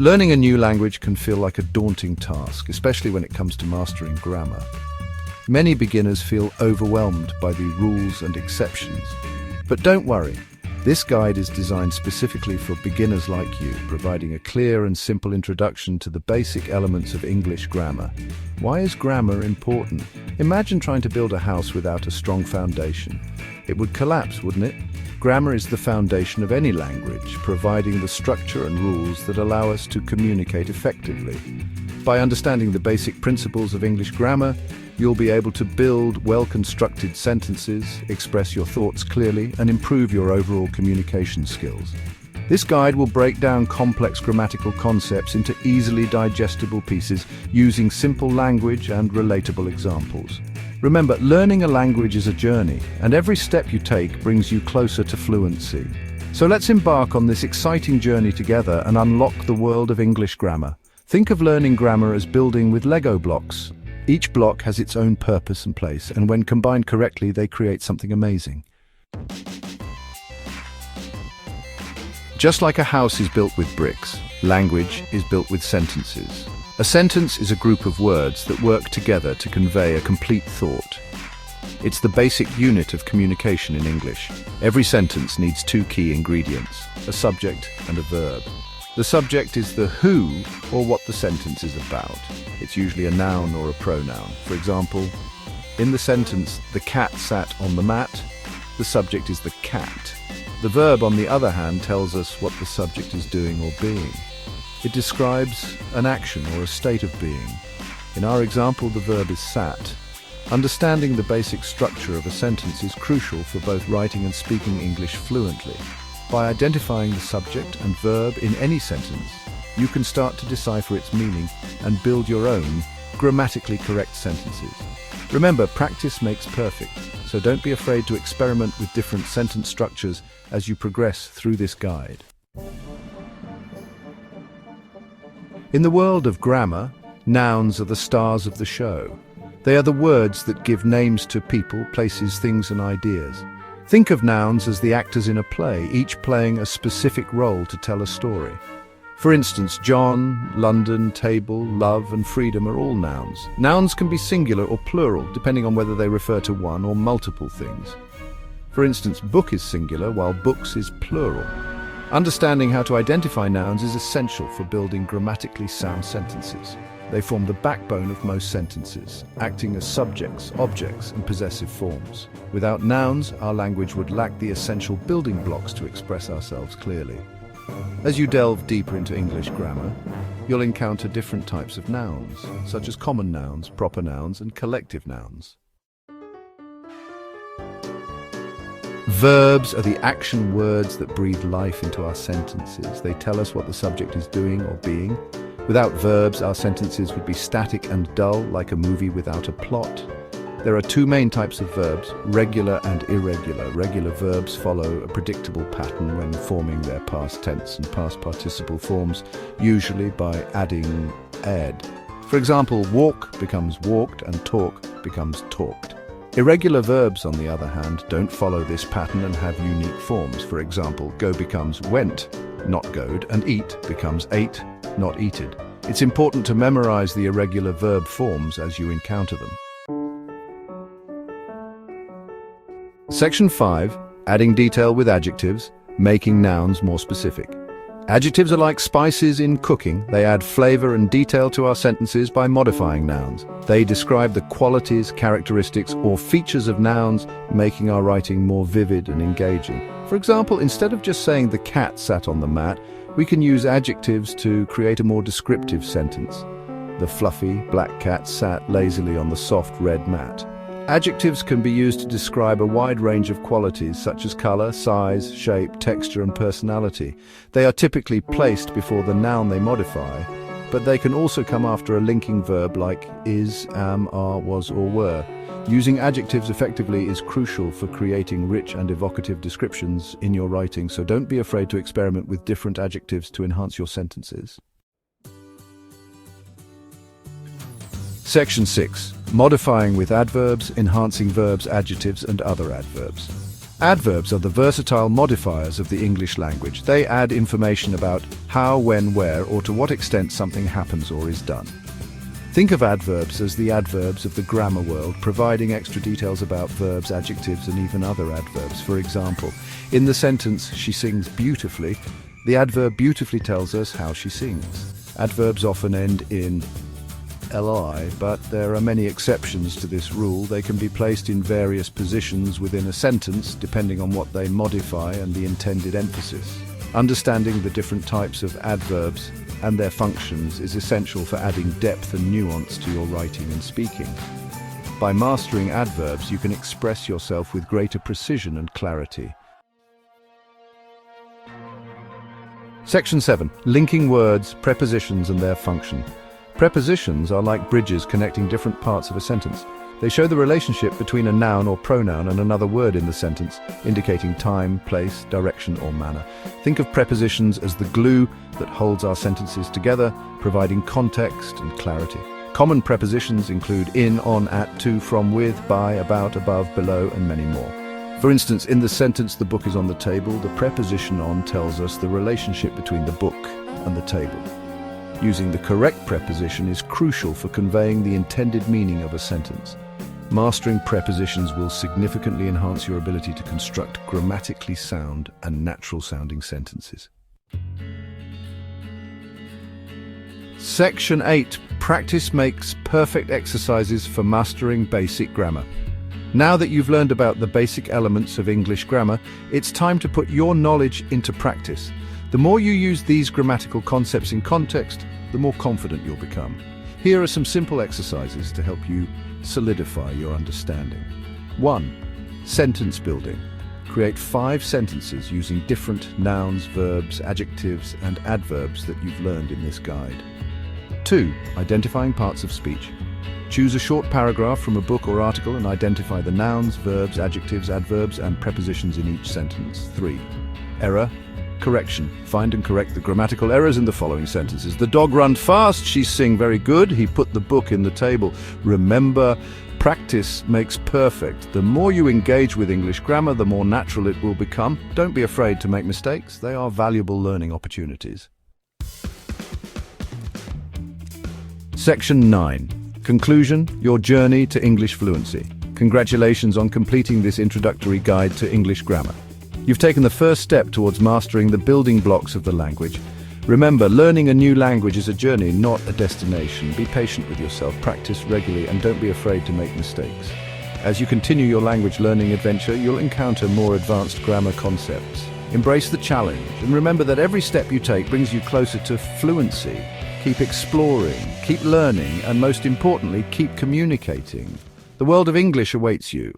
Learning a new language can feel like a daunting task, especially when it comes to mastering grammar. Many beginners feel overwhelmed by the rules and exceptions. But don't worry, this guide is designed specifically for beginners like you, providing a clear and simple introduction to the basic elements of English grammar. Why is grammar important? Imagine trying to build a house without a strong foundation. It would collapse, wouldn't it? Grammar is the foundation of any language, providing the structure and rules that allow us to communicate effectively. By understanding the basic principles of English grammar, you'll be able to build well-constructed sentences, express your thoughts clearly, and improve your overall communication skills. This guide will break down complex grammatical concepts into easily digestible pieces using simple language and relatable examples. Remember, learning a language is a journey, and every step you take brings you closer to fluency. So let's embark on this exciting journey together and unlock the world of English grammar. Think of learning grammar as building with Lego blocks. Each block has its own purpose and place, and when combined correctly, they create something amazing. Just like a house is built with bricks, language is built with sentences. A sentence is a group of words that work together to convey a complete thought. It's the basic unit of communication in English. Every sentence needs two key ingredients, a subject and a verb. The subject is the who, or what the sentence is about. It's usually a noun or a pronoun. For example, in the sentence, "The cat sat on the mat," the subject is the cat. The verb, on the other hand, tells us what the subject is doing or being. It describes an action or a state of being. In our example, the verb is sat. Understanding the basic structure of a sentence is crucial for both writing and speaking English fluently. By identifying the subject and verb in any sentence, you can start to decipher its meaning and build your own grammatically correct sentences. Remember, practice makes perfect, so don't be afraid to experiment with different sentence structures as you progress through this guide. In the world of grammar, nouns are the stars of the show. They are the words that give names to people, places, things, and ideas. Think of nouns as the actors in a play, each playing a specific role to tell a story. For instance, John, London, table, love, and freedom are all nouns. Nouns can be singular or plural, depending on whether they refer to one or multiple things. For instance, book is singular, while books is plural. Understanding how to identify nouns is essential for building grammatically sound sentences. They form the backbone of most sentences, acting as subjects, objects, and possessive forms. Without nouns, our language would lack the essential building blocks to express ourselves clearly. As you delve deeper into English grammar, you'll encounter different types of nouns, such as common nouns, proper nouns, and collective nouns. Verbs are the action words that breathe life into our sentences. They tell us what the subject is doing or being. Without verbs, our sentences would be static and dull, like a movie without a plot. There are two main types of verbs, regular and irregular. Regular verbs follow a predictable pattern when forming their past tense and past participle forms, usually by adding "ed." For example, walk becomes walked and talk becomes talked. Irregular verbs, on the other hand, don't follow this pattern and have unique forms. For example, go becomes went, not goed, and eat becomes ate, not eated. It's important to memorize the irregular verb forms as you encounter them. Section 5. Adding detail with adjectives, making nouns more specific. Adjectives are like spices in cooking. They add flavor and detail to our sentences by modifying nouns. They describe the qualities, characteristics, or features of nouns, making our writing more vivid and engaging. For example, instead of just saying "the cat sat on the mat," we can use adjectives to create a more descriptive sentence. The fluffy black cat sat lazily on the soft red mat. Adjectives can be used to describe a wide range of qualities such as color, size, shape, texture, and personality. They are typically placed before the noun they modify, but they can also come after a linking verb like is, am, are, was, or were. Using adjectives effectively is crucial for creating rich and evocative descriptions in your writing, so don't be afraid to experiment with different adjectives to enhance your sentences. Section 6. Modifying with adverbs, enhancing verbs, adjectives, and other adverbs. Adverbs are the versatile modifiers of the English language. They add information about how, when, where, or to what extent something happens or is done. Think of adverbs as the adverbs of the grammar world, providing extra details about verbs, adjectives, and even other adverbs. For example, in the sentence, "She sings beautifully," the adverb beautifully tells us how she sings. Adverbs often end in li, but there are many exceptions to this rule. They can be placed in various positions within a sentence, depending on what they modify and the intended emphasis. Understanding the different types of adverbs and their functions is essential for adding depth and nuance to your writing and speaking. By mastering adverbs, you can express yourself with greater precision and clarity. Section 7. Linking words, prepositions and their function. Prepositions are like bridges connecting different parts of a sentence. They show the relationship between a noun or pronoun and another word in the sentence, indicating time, place, direction, or manner. Think of prepositions as the glue that holds our sentences together, providing context and clarity. Common prepositions include in, on, at, to, from, with, by, about, above, below, and many more. For instance, in the sentence "the book is on the table," the preposition on tells us the relationship between the book and the table. Using the correct preposition is crucial for conveying the intended meaning of a sentence. Mastering prepositions will significantly enhance your ability to construct grammatically sound and natural-sounding sentences. Section 8. Practice makes perfect exercises for mastering basic grammar. Now that you've learned about the basic elements of English grammar, it's time to put your knowledge into practice. The more you use these grammatical concepts in context, the more confident you'll become. Here are some simple exercises to help you solidify your understanding. 1. Sentence building. Create 5 sentences using different nouns, verbs, adjectives, and adverbs that you've learned in this guide. 2. Identifying parts of speech. Choose a short paragraph from a book or article and identify the nouns, verbs, adjectives, adverbs, and prepositions in each sentence. 3. Error. Correction. Find and correct the grammatical errors in the following sentences. "The dog run fast, she sing very good, he put the book in the table." Remember, practice makes perfect. The more you engage with English grammar, the more natural it will become. Don't be afraid to make mistakes. They are valuable learning opportunities. Section 9. Conclusion, your journey to English fluency. Congratulations on completing this introductory guide to English grammar. You've taken the first step towards mastering the building blocks of the language. Remember, learning a new language is a journey, not a destination. Be patient with yourself, practice regularly, and don't be afraid to make mistakes. As you continue your language learning adventure, you'll encounter more advanced grammar concepts. Embrace the challenge, and remember that every step you take brings you closer to fluency. Keep exploring, keep learning, and most importantly, keep communicating. The world of English awaits you.